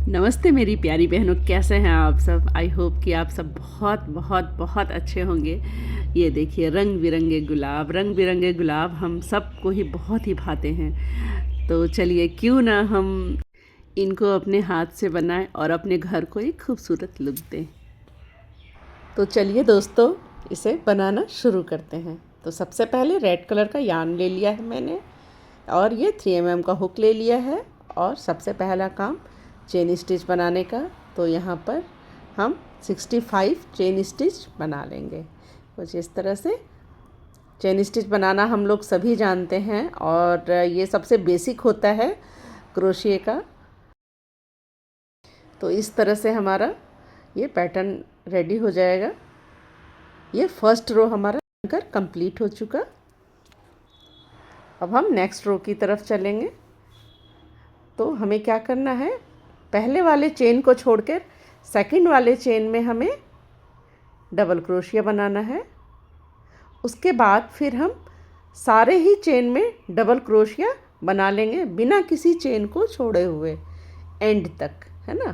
नमस्ते मेरी प्यारी बहनों, कैसे हैं आप सब। आई होप कि आप सब बहुत बहुत बहुत अच्छे होंगे। ये देखिए रंग बिरंगे गुलाब हम सबको ही बहुत ही भाते हैं। तो चलिए क्यों ना हम इनको अपने हाथ से बनाएं और अपने घर को एक खूबसूरत लुक दें। तो चलिए दोस्तों, इसे बनाना शुरू करते हैं। तो सबसे पहले रेड कलर का यार्न ले लिया है मैंने, और ये 3 mm का हुक ले लिया है। और सबसे पहला काम चेन स्टिच बनाने का। तो यहाँ पर हम 65 चेन स्टिच बना लेंगे। कुछ इस तरह से चेन स्टिच बनाना हम लोग सभी जानते हैं, और ये सबसे बेसिक होता है क्रोशिए का। तो इस तरह से हमारा ये पैटर्न रेडी हो जाएगा। ये फर्स्ट रो हमारा बनकर कंप्लीट हो चुका। अब हम नेक्स्ट रो की तरफ चलेंगे। तो हमें क्या करना है, पहले वाले चेन को छोड़कर सेकंड वाले चेन में हमें डबल क्रोशिया बनाना है। उसके बाद फिर हम सारे ही चेन में डबल क्रोशिया बना लेंगे, बिना किसी चेन को छोड़े हुए एंड तक, है ना।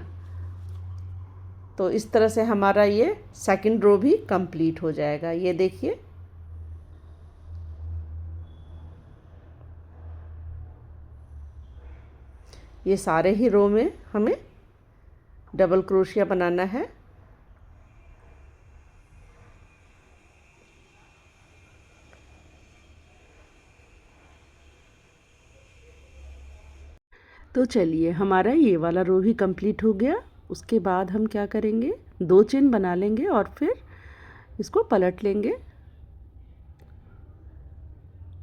तो इस तरह से हमारा ये सेकंड रो भी कंप्लीट हो जाएगा। ये देखिए, ये सारे ही रो में हमें डबल क्रोशिया बनाना है। तो चलिए, हमारा ये वाला रो भी कंप्लीट हो गया। उसके बाद हम क्या करेंगे, 2 चेन बना लेंगे और फिर इसको पलट लेंगे।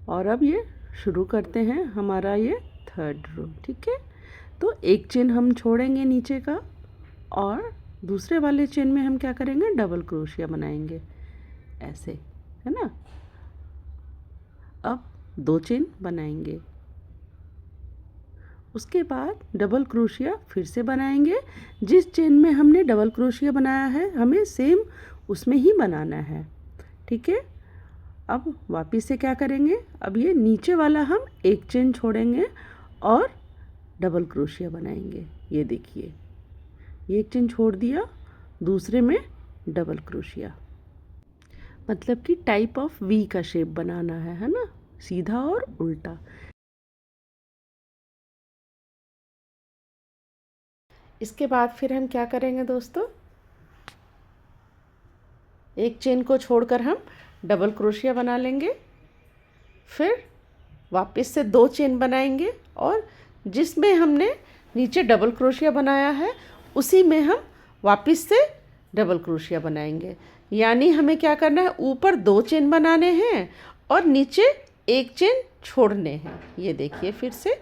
और अब ये शुरू करते हैं हमारा ये थर्ड रो। ठीक है, तो एक चेन हम छोड़ेंगे नीचे का, और दूसरे वाले चेन में हम क्या करेंगे, डबल क्रोशिया बनाएंगे ऐसे, है ना। अब 2 चेन बनाएंगे, उसके बाद डबल क्रोशिया फिर से बनाएंगे। जिस चेन में हमने डबल क्रोशिया बनाया है हमें सेम उसमें ही बनाना है। ठीक है, अब वापस से क्या करेंगे, अब ये नीचे वाला हम एक चेन छोड़ेंगे और डबल क्रोशिया बनाएंगे। ये देखिए, ये एक चेन छोड़ दिया, दूसरे में डबल क्रोशिया, मतलब कि टाइप ऑफ वी का शेप बनाना है ना, सीधा और उल्टा। इसके बाद फिर हम क्या करेंगे दोस्तों, एक चेन को छोड़कर हम डबल क्रोशिया बना लेंगे। फिर वापस से 2 चेन बनाएंगे, और जिसमें हमने नीचे डबल क्रोशिया बनाया है उसी में हम वापस से डबल क्रोशिया बनाएंगे। यानी हमें क्या करना है, ऊपर 2 चेन बनाने हैं और नीचे एक चेन छोड़ने हैं। ये देखिए, फिर से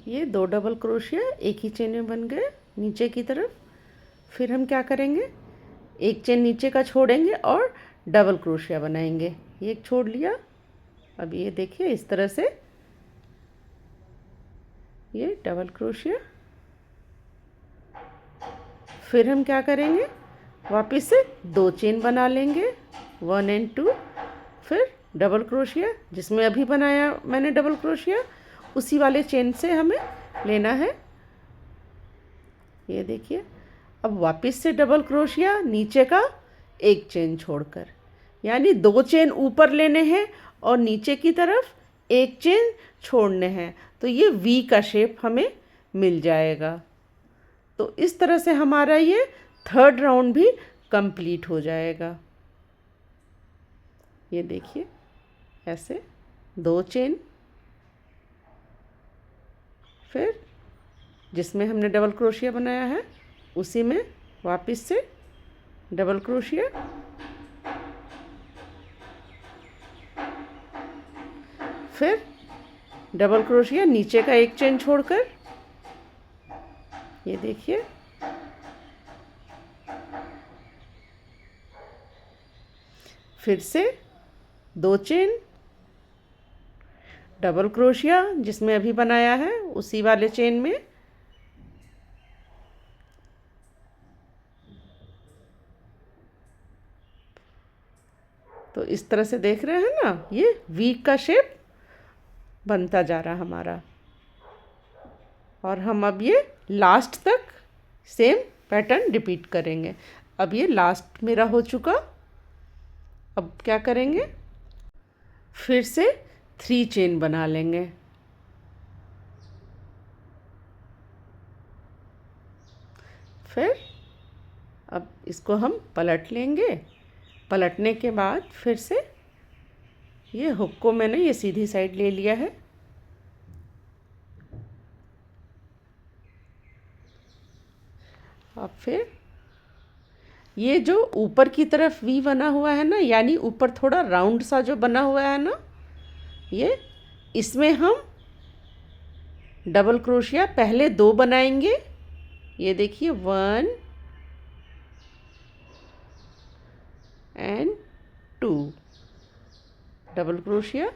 ये 2 डबल क्रोशिया एक ही चेन में बन गए नीचे की तरफ। फिर हम क्या करेंगे, एक चेन नीचे का छोड़ेंगे और डबल क्रोशिया बनाएंगे। ये एक छोड़ लिया। अब ये देखिए, इस तरह से ये डबल क्रोशिया। फिर हम क्या करेंगे, वापस से 2 चेन बना लेंगे, 1 और 2। फिर डबल क्रोशिया, जिसमें अभी बनाया मैंने डबल क्रोशिया, उसी वाले चेन से हमें लेना है। ये देखिए, अब वापस से डबल क्रोशिया नीचे का एक चेन छोड़कर, यानी 2 चेन ऊपर लेने हैं और नीचे की तरफ एक चेन छोड़ने हैं। तो ये वी का शेप हमें मिल जाएगा। तो इस तरह से हमारा ये थर्ड राउंड भी कंप्लीट हो जाएगा। ये देखिए, ऐसे 2 चेन, फिर जिसमें हमने डबल क्रोशिया बनाया है उसी में वापस से डबल क्रोशिया। फिर डबल क्रोशिया नीचे का एक चेन छोड़कर, ये देखिए, फिर से 2 चेन, डबल क्रोशिया जिसमें अभी बनाया है उसी वाले चेन में, तो इस तरह से देख रहे हैं ना, ये वी का शेप बनता जा रहा हमारा। और हम अब ये लास्ट तक सेम पैटर्न रिपीट करेंगे। अब ये लास्ट मेरा हो चुका। अब क्या करेंगे, फिर से 3 चेन बना लेंगे। फिर अब इसको हम पलट लेंगे। पलटने के बाद फिर से ये हुक को मैंने ये सीधी साइड ले लिया है। अब फिर ये जो ऊपर की तरफ वी बना हुआ है ना, यानी ऊपर थोड़ा राउंड सा जो बना हुआ है ना, ये इसमें हम डबल क्रोशिया पहले 2 बनाएंगे। ये देखिए 1 एंड 2 डबल क्रोशिया।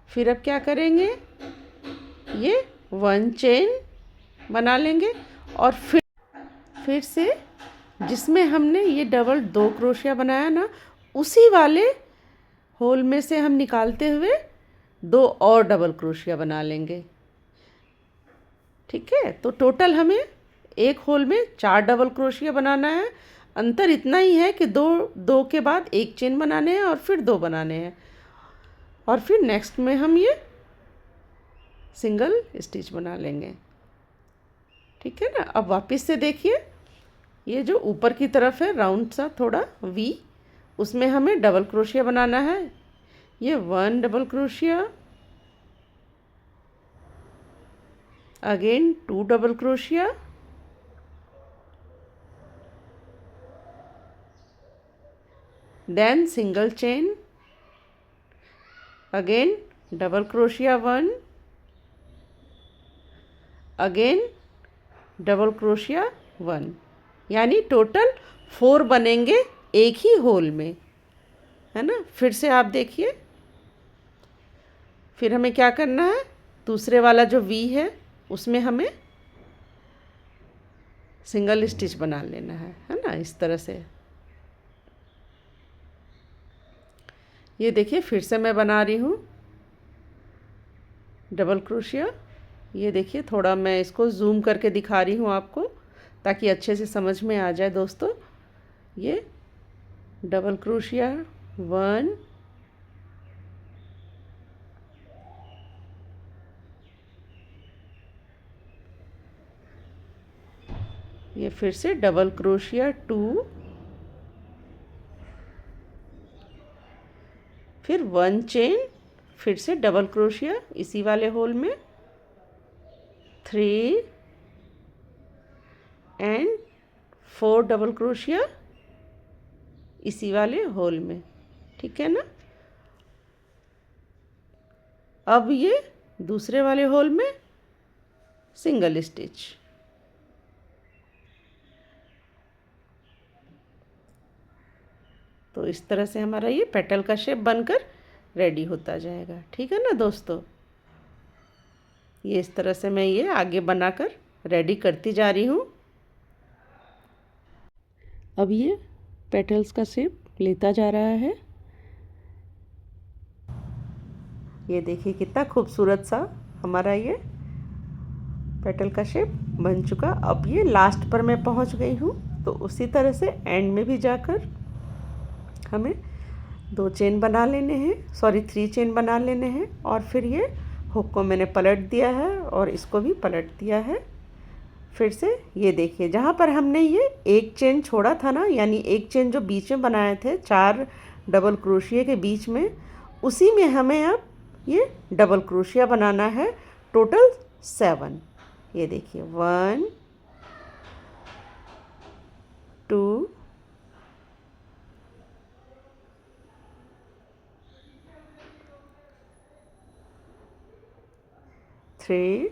फिर अब क्या करेंगे, ये 1 चेन बना लेंगे और फिर से जिसमें हमने ये डबल 2 क्रोशिया बनाया ना, उसी वाले होल में से हम निकालते हुए 2 और डबल क्रोशिया बना लेंगे। ठीक है, तो टोटल हमें एक होल में 4 डबल क्रोशिया बनाना है। अंतर इतना ही है कि 2 के बाद 1 चेन बनाने हैं और फिर 2 बनाने हैं, और फिर नेक्स्ट में हम ये सिंगल स्टिच बना लेंगे। ठीक है ना। अब वापस से देखिए, ये जो ऊपर की तरफ है राउंड सा थोड़ा वी, उसमें हमें डबल क्रोशिया बनाना है। ये 1 double crochet, again 2 double crochet, then single chain, again double crochet 1, again double crochet 1, यानी टोटल 4 बनेंगे एक ही होल में, है ना। फिर से आप देखिए, फिर हमें क्या करना है, दूसरे वाला जो वी है उसमें हमें सिंगल स्टिच बना लेना है ना, इस तरह से। ये देखिए फिर से मैं बना रही हूँ डबल क्रोशिया। ये देखिए, थोड़ा मैं इसको जूम करके दिखा रही हूँ आपको, ताकि अच्छे से समझ में आ जाए दोस्तों। ये डबल क्रोशिया 1, ये फिर से डबल क्रोशिया 2, फिर 1 चेन, फिर से डबल क्रोशिया इसी वाले होल में 3 एंड 4 डबल क्रोशिया इसी वाले होल में। ठीक है ना। अब ये दूसरे वाले होल में सिंगल स्टिच। तो इस तरह से हमारा ये पेटल का शेप बनकर रेडी होता जाएगा। ठीक है ना दोस्तों। ये इस तरह से मैं ये आगे बनाकर रेडी करती जा रही हूँ। अब ये पेटल्स का शेप लेता जा रहा है। ये देखिए कितना खूबसूरत सा हमारा ये पेटल का शेप बन चुका। अब ये लास्ट पर मैं पहुँच गई हूँ, तो उसी तरह से एंड में भी जाकर हमें 2 चेन बना लेने हैं, सॉरी 3 चेन बना लेने हैं। और फिर ये हुक को मैंने पलट दिया है और इसको भी पलट दिया है। फिर से ये देखिए, जहाँ पर हमने ये 1 चेन छोड़ा था ना, यानी 1 चेन जो बीच में बनाए थे 4 डबल क्रोशिया के बीच में, उसी में हमें अब ये डबल क्रोशिया बनाना है, टोटल 7। ये देखिए 1 2 3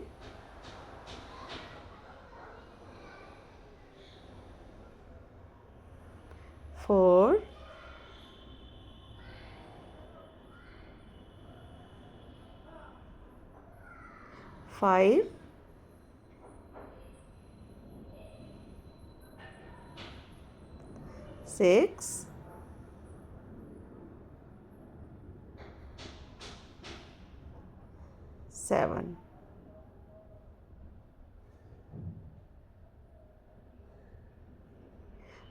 4 5 6 6 7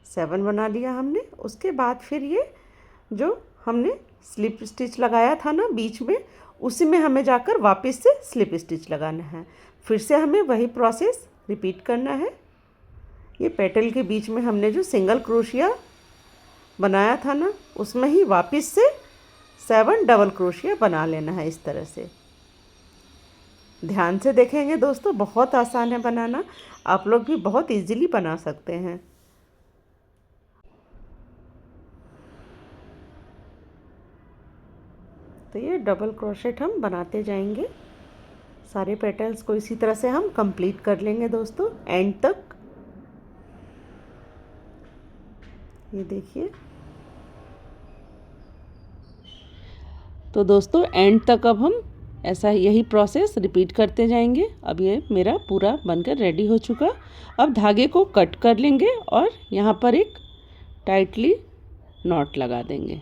7 बना लिया हमने। उसके बाद फिर ये जो हमने स्लिप स्टिच लगाया था ना बीच में, उसी में हमें जाकर वापस से स्लिप स्टिच लगाना है। फिर से हमें वही प्रोसेस रिपीट करना है। ये पेटल के बीच में हमने जो सिंगल क्रोशिया बनाया था ना, उसमें ही वापस से 7 डबल क्रोशिया बना लेना है इस तरह से। ध्यान से देखेंगे दोस्तों, बहुत आसान है बनाना, आप लोग भी बहुत इजीली बना सकते हैं। तो ये डबल क्रोशेट हम बनाते जाएंगे। सारे पेटल्स को इसी तरह से हम कंप्लीट कर लेंगे दोस्तों एंड तक। ये देखिए, तो दोस्तों एंड तक अब हम ऐसा यही प्रोसेस रिपीट करते जाएंगे। अब ये मेरा पूरा बनकर रेडी हो चुका। अब धागे को कट कर लेंगे और यहाँ पर एक टाइटली नॉट लगा देंगे।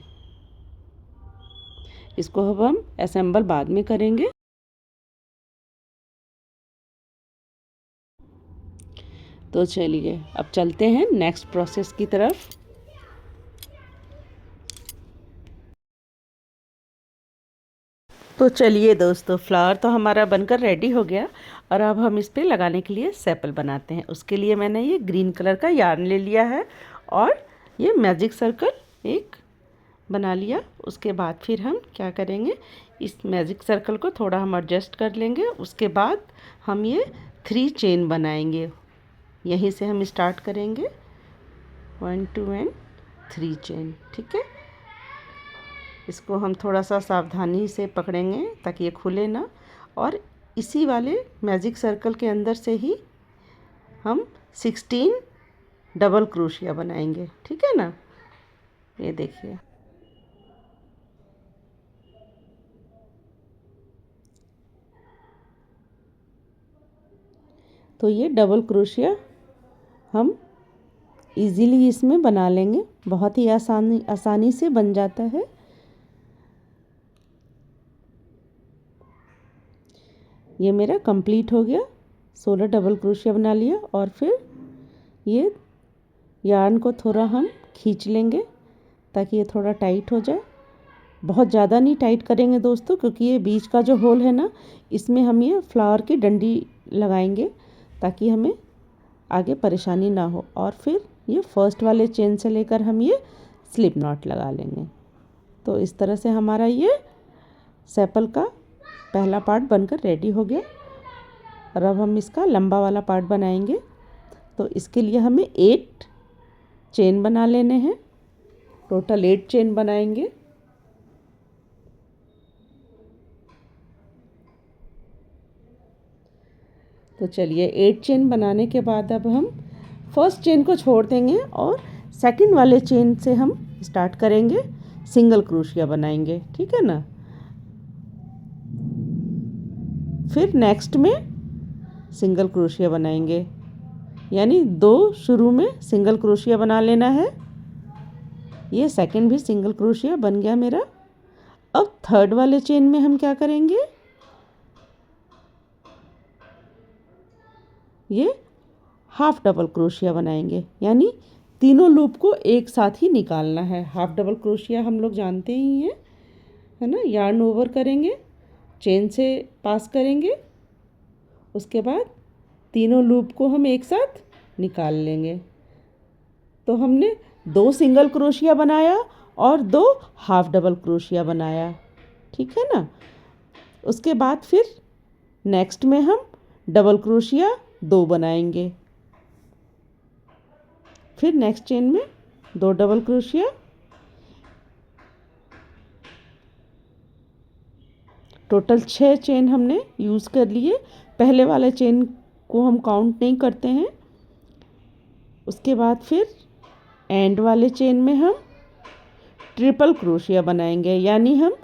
इसको अब हम असेंबल बाद में करेंगे। तो चलिए अब चलते हैं नेक्स्ट प्रोसेस की तरफ। तो चलिए दोस्तों, फ्लावर तो हमारा बनकर रेडी हो गया और अब हम इस पे लगाने के लिए सेपल बनाते हैं। उसके लिए मैंने ये ग्रीन कलर का यार्न ले लिया है और ये मैजिक सर्कल एक बना लिया। उसके बाद फिर हम क्या करेंगे, इस मैजिक सर्कल को थोड़ा हम एडजस्ट कर लेंगे। उसके बाद हम ये 3 चेन बनाएंगे। यहीं से हम स्टार्ट करेंगे, 1 2 एंड 3 चेन। ठीक है, इसको हम थोड़ा सा सावधानी से पकड़ेंगे ताकि ये खुले ना, और इसी वाले मैजिक सर्कल के अंदर से ही हम 16 डबल क्रोशिया बनाएंगे। ठीक है ना, ये देखिए। तो ये डबल क्रोशिया हम इजीली इसमें बना लेंगे, बहुत ही आसानी से बन जाता है। ये मेरा कंप्लीट हो गया, 16 डबल क्रोशिया बना लिया। और फिर ये यार्न को थोड़ा हम खींच लेंगे ताकि ये थोड़ा टाइट हो जाए। बहुत ज़्यादा नहीं टाइट करेंगे दोस्तों, क्योंकि ये बीच का जो होल है ना, इसमें हम ये फ्लावर की डंडी लगाएंगे ताकि हमें आगे परेशानी ना हो। और फिर ये फर्स्ट वाले चेन से लेकर हम ये स्लिप नॉट लगा लेंगे। तो इस तरह से हमारा ये सेपल का पहला पार्ट बनकर रेडी हो गया। और अब हम इसका लंबा वाला पार्ट बनाएंगे। तो इसके लिए हमें 8 चेन बना लेने हैं, टोटल 8 चेन बनाएंगे। तो चलिए 8 चेन बनाने के बाद अब हम फर्स्ट चेन को छोड़ देंगे और सेकंड वाले चेन से हम स्टार्ट करेंगे, सिंगल क्रोशिया बनाएंगे। ठीक है ना, फिर नेक्स्ट में सिंगल क्रोशिया बनाएंगे, यानी 2 शुरू में सिंगल क्रोशिया बना लेना है। ये सेकंड भी सिंगल क्रोशिया बन गया मेरा। अब थर्ड वाले चेन में हम क्या करेंगे, ये हाफ डबल क्रोशिया बनाएंगे, यानी तीनों लूप को एक साथ ही निकालना है। हाफ डबल क्रोशिया हम लोग जानते ही हैं, है ना। यार्न ओवर करेंगे, चेन से पास करेंगे, उसके बाद तीनों लूप को हम एक साथ निकाल लेंगे। तो हमने 2 सिंगल क्रोशिया बनाया और 2 हाफ डबल क्रोशिया बनाया। ठीक है ना। उसके बाद फिर नेक्स्ट में हम डबल क्रोशिया 2 बनाएंगे। फिर नेक्स्ट चेन में 2 डबल क्रोशिया, टोटल 6 चेन हमने यूज़ कर लिए। पहले वाले चेन को हम काउंट नहीं करते हैं। उसके बाद फिर एंड वाले चेन में हम ट्रिपल क्रोशिया बनाएंगे, यानी हम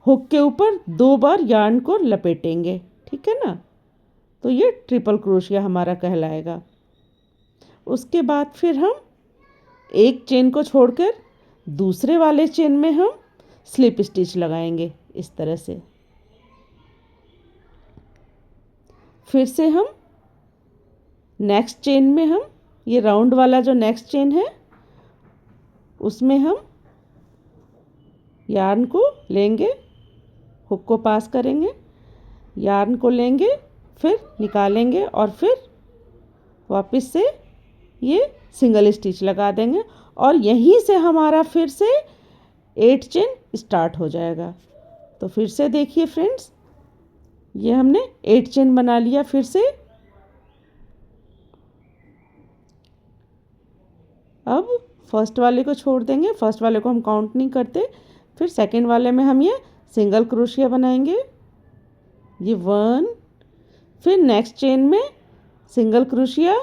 हुक के ऊपर 2 बार यार्न को लपेटेंगे। ठीक है ना, तो ये ट्रिपल क्रोशिया हमारा कहलाएगा। उसके बाद फिर हम एक चेन को छोड़कर दूसरे वाले चेन में हम स्लिप स्टिच लगाएंगे इस तरह से। फिर से हम नेक्स्ट चेन में हम ये राउंड वाला जो नेक्स्ट चेन है उसमें हम यार्न को लेंगे, हुक को पास करेंगे, यार्न को लेंगे, फिर निकालेंगे और फिर वापस से ये सिंगल स्टिच लगा देंगे और यहीं से हमारा फिर से 8 चेन स्टार्ट हो जाएगा। तो फिर से देखिए फ्रेंड्स, ये हमने 8 चेन बना लिया। फिर से अब फर्स्ट वाले को छोड़ देंगे, फर्स्ट वाले को हम काउंट नहीं करते। फिर सेकंड वाले में हम ये सिंगल क्रोशिया बनाएंगे, ये 1, फिर नेक्स्ट चेन में सिंगल क्रोशिया,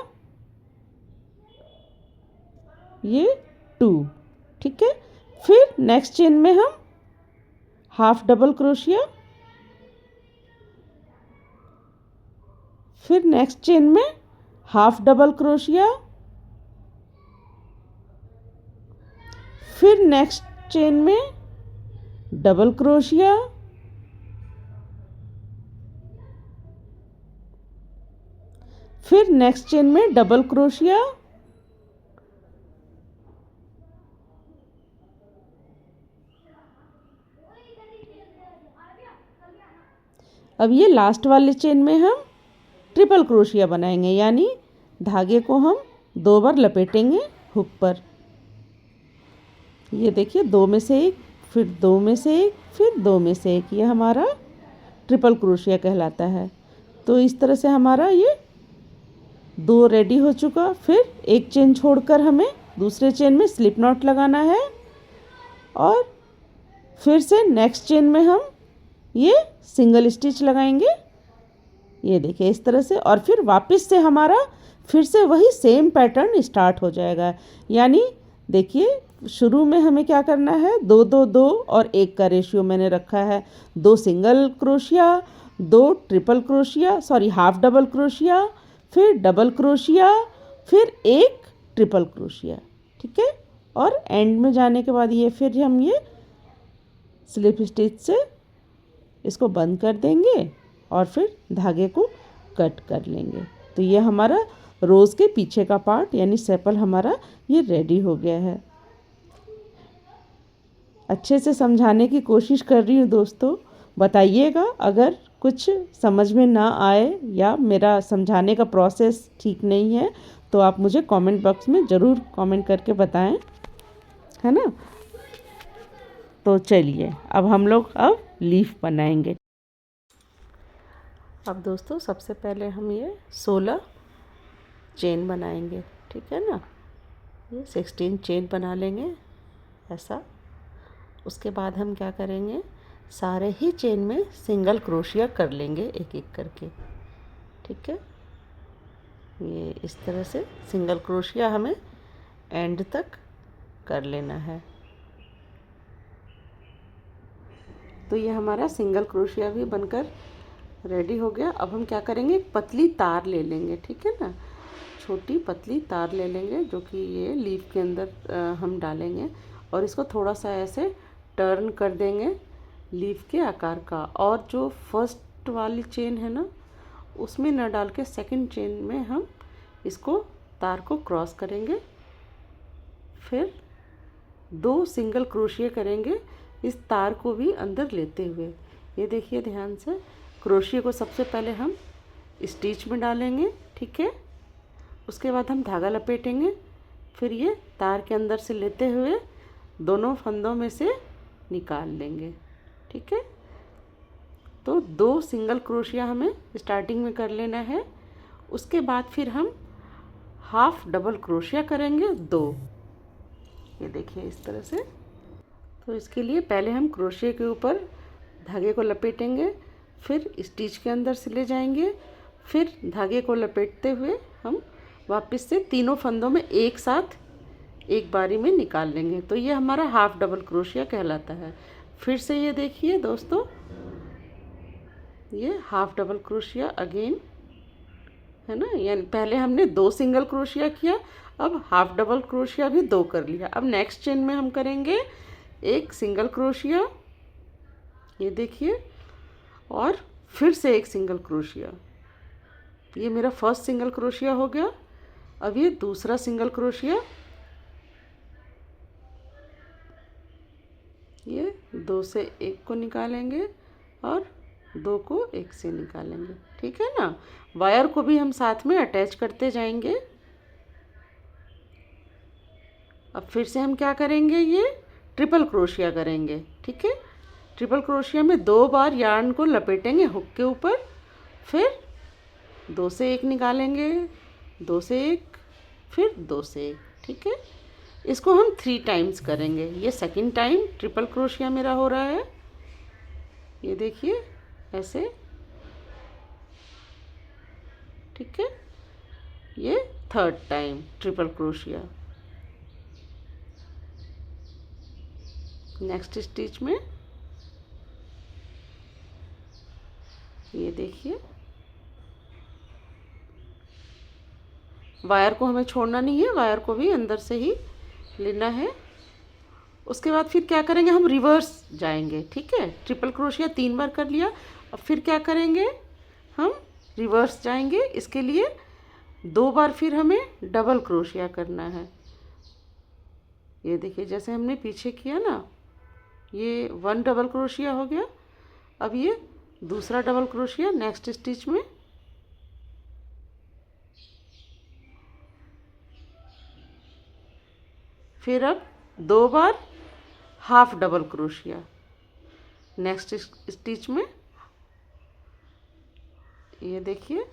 ये 2, ठीक है। फिर नेक्स्ट चेन में हम हाफ डबल क्रोशिया, फिर नेक्स्ट चेन में हाफ डबल क्रोशिया, फिर नेक्स्ट चेन में डबल क्रोशिया, फिर नेक्स्ट चेन में डबल क्रोशिया, अब ये लास्ट वाले चेन में हम ट्रिपल क्रोशिया बनाएंगे, यानी धागे को हम 2 बार लपेटेंगे हुक पर। ये देखिए 2 में से 1, फिर 2 में से 1, फिर 2 में से 1, ये हमारा ट्रिपल क्रोशिया कहलाता है। तो इस तरह से हमारा ये 2 रेडी हो चुका। फिर एक चेन छोड़कर हमें दूसरे चेन में स्लिप नॉट लगाना है और फिर से नेक्स्ट चेन में हम ये सिंगल स्टिच लगाएंगे, ये देखिए इस तरह से। और फिर वापस से हमारा फिर से वही सेम पैटर्न स्टार्ट हो जाएगा। यानी देखिए शुरू में हमें क्या करना है, 2 2 2 और 1 का रेशियो मैंने रखा है। 2 single crochet, 2 triple crochet, sorry half double crochet, फिर डबल क्रोशिया, फिर 1 ट्रिपल क्रोशिया, ठीक है। और एंड में जाने के बाद ये फिर हम ये स्लिप स्टिच से इसको बंद कर देंगे और फिर धागे को कट कर लेंगे। तो ये हमारा रोज़ के पीछे का पार्ट यानी सेपल हमारा ये रेडी हो गया है। अच्छे से समझाने की कोशिश कर रही हूँ दोस्तों, बताइएगा अगर कुछ समझ में ना आए या मेरा समझाने का प्रोसेस ठीक नहीं है तो आप मुझे कमेंट बॉक्स में ज़रूर कमेंट करके बताएं, है ना। तो चलिए अब हम लोग अब लीफ बनाएंगे। अब दोस्तों सबसे पहले हम ये 16 चेन बनाएंगे, ठीक है ना। ये 16 चेन बना लेंगे ऐसा। उसके बाद हम क्या करेंगे, सारे ही चेन में सिंगल क्रोशिया कर लेंगे एक एक करके, ठीक है। ये इस तरह से सिंगल क्रोशिया हमें एंड तक कर लेना है। तो ये हमारा सिंगल क्रोशिया भी बनकर रेडी हो गया। अब हम क्या करेंगे, एक पतली तार ले लेंगे, ठीक है ना। छोटी पतली तार ले लेंगे जो कि ये लीफ के अंदर हम डालेंगे और इसको थोड़ा सा ऐसे टर्न कर देंगे लीफ के आकार का। और जो फर्स्ट वाली चेन है ना उसमें न डाल के सेकंड चेन में हम इसको तार को क्रॉस करेंगे, फिर 2 सिंगल क्रोशिया करेंगे इस तार को भी अंदर लेते हुए। ये देखिए ध्यान से, क्रोशिया को सबसे पहले हम स्टिच में डालेंगे, ठीक है। उसके बाद हम धागा लपेटेंगे, फिर ये तार के अंदर से लेते हुए दोनों फंदों में से निकाल लेंगे, ठीक है। तो 2 सिंगल क्रोशिया हमें स्टार्टिंग में कर लेना है। उसके बाद फिर हम हाफ डबल क्रोशिया करेंगे 2, ये देखिए इस तरह से। तो इसके लिए पहले हम क्रोशिया के ऊपर धागे को लपेटेंगे, फिर स्टिच के अंदर से ले जाएंगे, फिर धागे को लपेटते हुए हम वापस से तीनों फंदों में एक साथ एक बारी में निकाल लेंगे। तो ये हमारा हाफ डबल क्रोशिया कहलाता है। फिर से ये देखिए दोस्तों, ये हाफ डबल क्रोशिया अगेन, है ना। यानी पहले हमने 2 सिंगल क्रोशिया किया, अब हाफ डबल क्रोशिया भी 2 कर लिया। अब नेक्स्ट चेन में हम करेंगे एक सिंगल क्रोशिया, ये देखिए, और फिर से एक सिंगल क्रोशिया। ये मेरा फर्स्ट सिंगल क्रोशिया हो गया। अब ये दूसरा सिंगल क्रोशिया, ये 2 से 1 को निकालेंगे और 2 को 1 से निकालेंगे, ठीक है ना। वायर को भी हम साथ में अटैच करते जाएंगे। अब फिर से हम क्या करेंगे, ये ट्रिपल क्रोशिया करेंगे, ठीक है। ट्रिपल क्रोशिया में 2 बार यार्न को लपेटेंगे हुक के ऊपर, फिर 2 से 1 निकालेंगे, 2 से 1, फिर 2 से 1, ठीक है। इसको हम 3 टाइम्स करेंगे। ये सेकंड टाइम ट्रिपल क्रोशिया मेरा हो रहा है, ये देखिए ऐसे, ठीक है। ये third time triple crochet. Next stitch में ये देखिए, वायर को हमें छोड़ना नहीं है, वायर को भी अंदर से ही लेना है। उसके बाद फिर क्या करेंगे, हम रिवर्स जाएंगे, ठीक है। ट्रिपल क्रोशिया 3 बार कर लिया। अब फिर क्या करेंगे, हम रिवर्स जाएंगे। इसके लिए 2 बार फिर हमें डबल क्रोशिया करना है। ये देखिए जैसे हमने पीछे किया ना, ये 1 डबल क्रोशिया हो गया। अब ये दूसरा डबल क्रोशिया नेक्स्ट स्टिच में, फिर अब 2 बार हाफ डबल क्रोशिया नेक्स्ट स्टिच में, ये देखिए,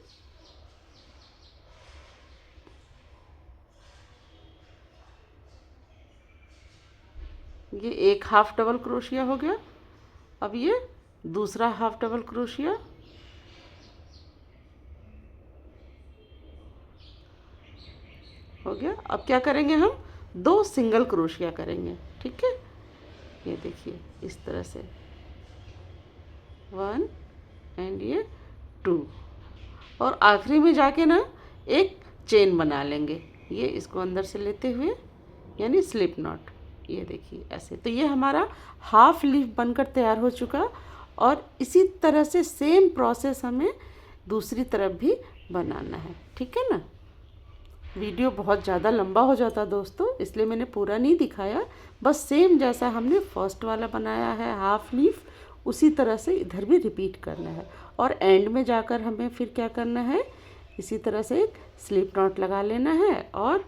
ये एक हाफ डबल क्रोशिया हो गया। अब ये दूसरा हाफ डबल क्रोशिया, हो गया। अब क्या करेंगे, हम 2 सिंगल क्रोशिया करेंगे, ठीक है। ये देखिए इस तरह से 1 एंड ये 2, और आखिरी में जाके ना एक चेन बना लेंगे, ये इसको अंदर से लेते हुए, यानी स्लिप नॉट। ये देखिए ऐसे। तो ये हमारा हाफ लीफ बनकर तैयार हो चुका। और इसी तरह से सेम प्रोसेस हमें दूसरी तरफ भी बनाना है, ठीक है ना। वीडियो बहुत ज़्यादा लंबा हो जाता दोस्तों, इसलिए मैंने पूरा नहीं दिखाया। बस सेम जैसा हमने फर्स्ट वाला बनाया है हाफ लीफ, उसी तरह से इधर भी रिपीट करना है। और एंड में जाकर हमें फिर क्या करना है, इसी तरह से एक स्लिप नॉट लगा लेना है और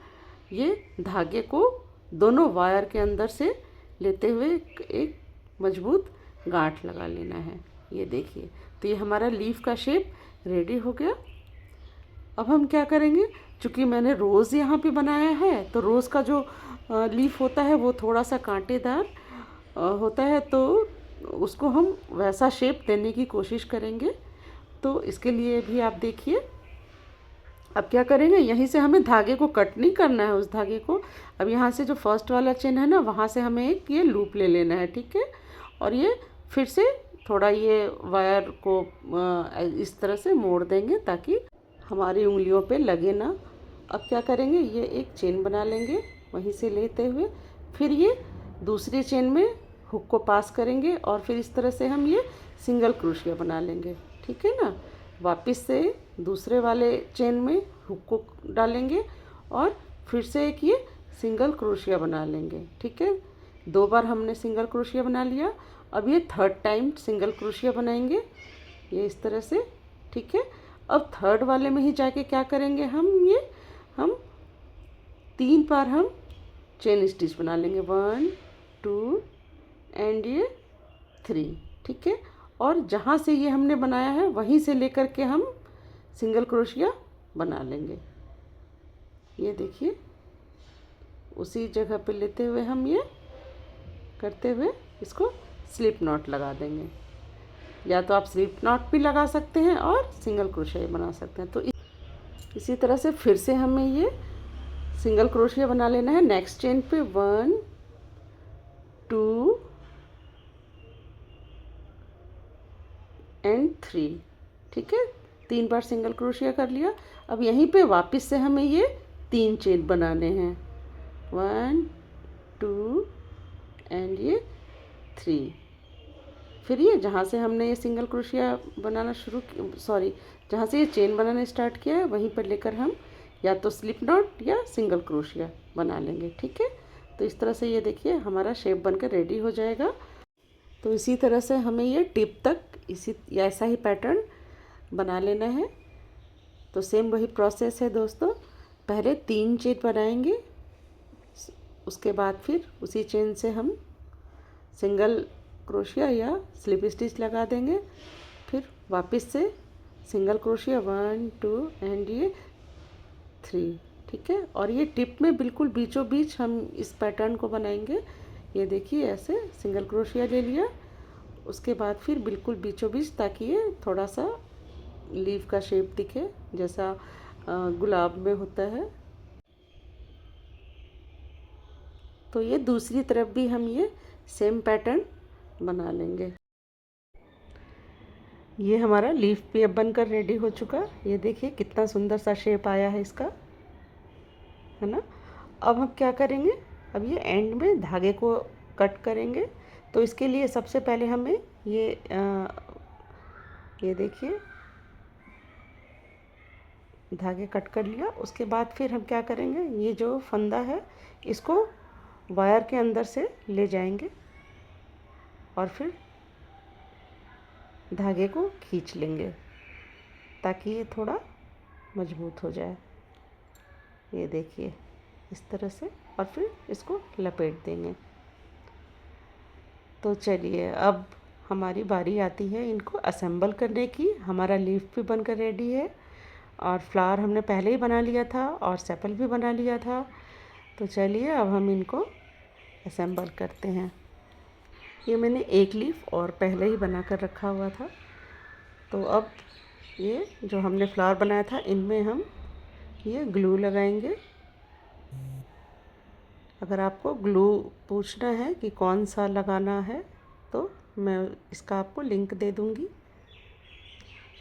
ये धागे को दोनों वायर के अंदर से लेते हुए एक मजबूत गांठ लगा लेना है। ये देखिए, तो ये हमारा लीफ का शेप रेडी हो गया। अब हम क्या करेंगे, चूँकि मैंने रोज़ यहाँ पे बनाया है, तो रोज़ का जो लीफ होता है वो थोड़ा सा कांटेदार होता है, तो उसको हम वैसा शेप देने की कोशिश करेंगे। तो इसके लिए भी आप देखिए, अब क्या करेंगे, यहीं से हमें धागे को कट नहीं करना है, उस धागे को। अब यहाँ से जो फर्स्ट वाला चेन है ना, वहाँ से हमें एक ये लूप ले लेना है, ठीक है। और ये फिर से थोड़ा ये वायर को इस तरह से मोड़ देंगे ताकि हमारी उंगलियों पे लगे ना। अब क्या करेंगे, ये एक चेन बना लेंगे वहीं से लेते हुए, फिर ये दूसरी चेन में हुक को पास करेंगे और फिर इस तरह से हम ये सिंगल क्रोशिया बना लेंगे, ठीक है ना। वापस से दूसरे वाले चेन में हुक को डालेंगे और फिर से एक ये सिंगल क्रोशिया बना लेंगे, ठीक है। 2 बार हमने सिंगल क्रोशिया बना लिया। अब ये थर्ड टाइम सिंगल क्रोशिया बनाएंगे, ये इस तरह से, ठीक है। अब थर्ड वाले में ही जाके क्या करेंगे, हम 3 बार हम चेन स्टिच बना लेंगे, 1 2 एंड ये 3, ठीक है। और जहाँ से ये हमने बनाया है वहीं से लेकर के हम सिंगल क्रोशिया बना लेंगे। ये देखिए, उसी जगह पे लेते हुए हम ये करते हुए इसको स्लिप नॉट लगा देंगे। या तो आप स्लिप नॉट भी लगा सकते हैं और सिंगल क्रोशिया बना सकते हैं। तो इसी तरह से फिर से हमें ये सिंगल क्रोशिया बना लेना है। नेक्स्ट चेन पे 1 2 एंड 3, ठीक है। 3 बार सिंगल क्रोशिया कर लिया। अब यहीं पे वापस से हमें ये 3 चेन बनाने हैं, 1 2 एंड ये 3। फिर ये जहाँ से हमने ये सिंगल क्रोशिया बनाना जहाँ से ये चेन बनाना स्टार्ट किया है वहीं पर लेकर हम या तो स्लिप नॉट या सिंगल क्रोशिया बना लेंगे। ठीक है, तो इस तरह से ये देखिए हमारा शेप बनकर रेडी हो जाएगा। तो इसी तरह से हमें ये टिप तक ऐसा ही पैटर्न बना लेना है। तो सेम वही प्रोसेस है दोस्तों, पहले 3 चेन बनाएंगे, उसके बाद फिर उसी चेन से हम सिंगल क्रोशिया या स्लिप स्टिच लगा देंगे, फिर वापस से सिंगल क्रोशिया 1 2 एंड ये 3। ठीक है, और ये टिप में बिल्कुल बीचों बीच हम इस पैटर्न को बनाएंगे। ये देखिए ऐसे सिंगल क्रोशिया ले लिया, उसके बाद फिर बिल्कुल बीचों बीच, ताकि ये थोड़ा सा लीफ का शेप दिखे जैसा गुलाब में होता है। तो ये दूसरी तरफ भी हम ये सेम पैटर्न बना लेंगे। ये हमारा लीफ भी अब बनकर रेडी हो चुका। ये देखिए कितना सुंदर सा शेप आया है इसका, है ना। अब हम क्या करेंगे, अब ये एंड में धागे को कट करेंगे। तो इसके लिए सबसे पहले हमें ये देखिए धागे कट कर लिया। उसके बाद फिर हम क्या करेंगे, ये जो फंदा है इसको वायर के अंदर से ले जाएंगे और फिर धागे को खींच लेंगे ताकि ये थोड़ा मजबूत हो जाए। ये देखिए इस तरह से, और फिर इसको लपेट देंगे। तो चलिए अब हमारी बारी आती है इनको असेंबल करने की। हमारा लीफ भी बनकर रेडी है और फ्लावर हमने पहले ही बना लिया था और सेपल भी बना लिया था। तो चलिए अब हम इनको असेंबल करते हैं। ये मैंने एक लीफ और पहले ही बना कर रखा हुआ था। तो अब ये जो हमने फ्लावर बनाया था इनमें हम ये ग्लू लगाएंगे। अगर आपको ग्लू पूछना है कि कौन सा लगाना है तो मैं इसका आपको लिंक दे दूँगी।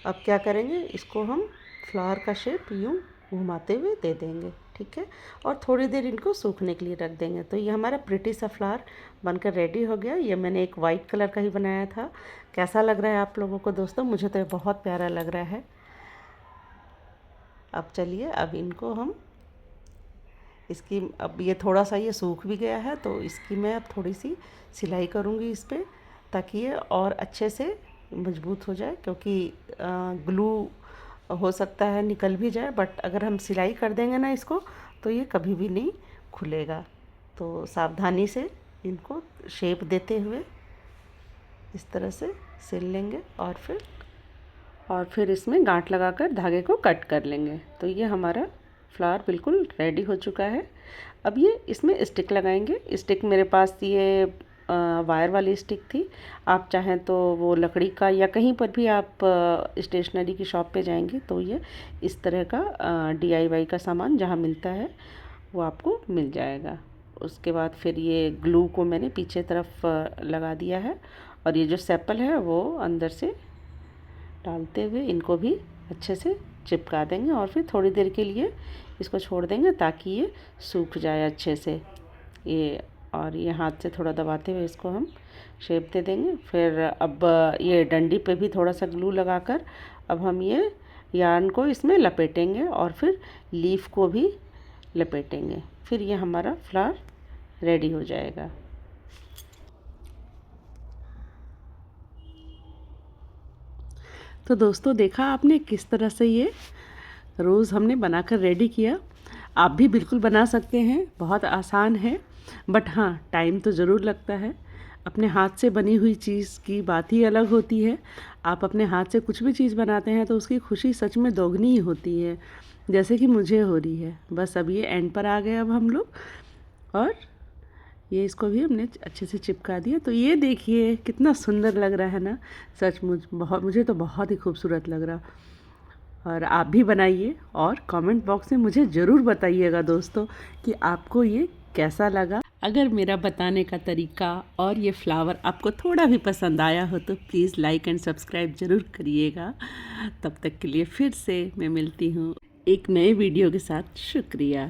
अब क्या करेंगे, इसको हम फ्लावर का शेप यूँ घुमाते हुए दे देंगे। ठीक है, और थोड़ी देर इनको सूखने के लिए रख देंगे। तो ये हमारा प्रिटी सा फ्लावर बनकर रेडी हो गया। ये मैंने एक वाइट कलर का ही बनाया था। कैसा लग रहा है आप लोगों को दोस्तों? मुझे तो ये बहुत प्यारा लग रहा है। अब चलिए अब इनको हम अब ये थोड़ा सा ये सूख भी गया है तो इसकी मैं अब थोड़ी सी सिलाई करूँगी इस पर, ताकि ये और अच्छे से मजबूत हो जाए। क्योंकि ग्लू हो सकता है निकल भी जाए, बट अगर हम सिलाई कर देंगे ना इसको तो ये कभी भी नहीं खुलेगा। तो सावधानी से इनको शेप देते हुए इस तरह से सिल लेंगे और फिर इसमें गांठ लगाकर धागे को कट कर लेंगे। तो ये हमारा फ्लावर बिल्कुल रेडी हो चुका है। अब ये इसमें स्टिक लगाएंगे। स्टिक मेरे पास ये वायर वाली स्टिक थी। आप चाहें तो वो लकड़ी का, या कहीं पर भी आप स्टेशनरी की शॉप पे जाएंगे तो ये इस तरह का DIY का सामान जहाँ मिलता है वो आपको मिल जाएगा। उसके बाद फिर ये ग्लू को मैंने पीछे तरफ लगा दिया है और ये जो सेपल है वो अंदर से डालते हुए इनको भी अच्छे से चिपका देंगे और फिर थोड़ी देर के लिए इसको छोड़ देंगे ताकि ये सूख जाए अच्छे से। और ये हाथ से थोड़ा दबाते हुए इसको हम शेप दे देंगे। फिर अब ये डंडी पे भी थोड़ा सा ग्लू लगाकर अब हम ये यार्न को इसमें लपेटेंगे और फिर लीफ को भी लपेटेंगे। फिर ये हमारा फ्लावर रेडी हो जाएगा। तो दोस्तों देखा आपने किस तरह से ये रोज़ हमने बनाकर रेडी किया। आप भी बिल्कुल बना सकते हैं, बहुत आसान है। बट हाँ, टाइम तो ज़रूर लगता है। अपने हाथ से बनी हुई चीज़ की बात ही अलग होती है। आप अपने हाथ से कुछ भी चीज़ बनाते हैं तो उसकी खुशी सच में दोगुनी ही होती है, जैसे कि मुझे हो रही है। बस अब ये एंड पर आ गए अब हम लोग, और ये इसको भी हमने अच्छे से चिपका दिया। तो ये देखिए कितना सुंदर लग रहा है ना, सचमुच मुझे तो बहुत ही खूबसूरत लग रहा। और आप भी बनाइए और कमेंट बॉक्स में मुझे ज़रूर बताइएगा दोस्तों कि आपको ये कैसा लगा। अगर मेरा बताने का तरीका और ये फ्लावर आपको थोड़ा भी पसंद आया हो तो प्लीज़ लाइक एंड सब्सक्राइब ज़रूर करिएगा। तब तक के लिए फिर से मैं मिलती हूँ एक नए वीडियो के साथ। शुक्रिया।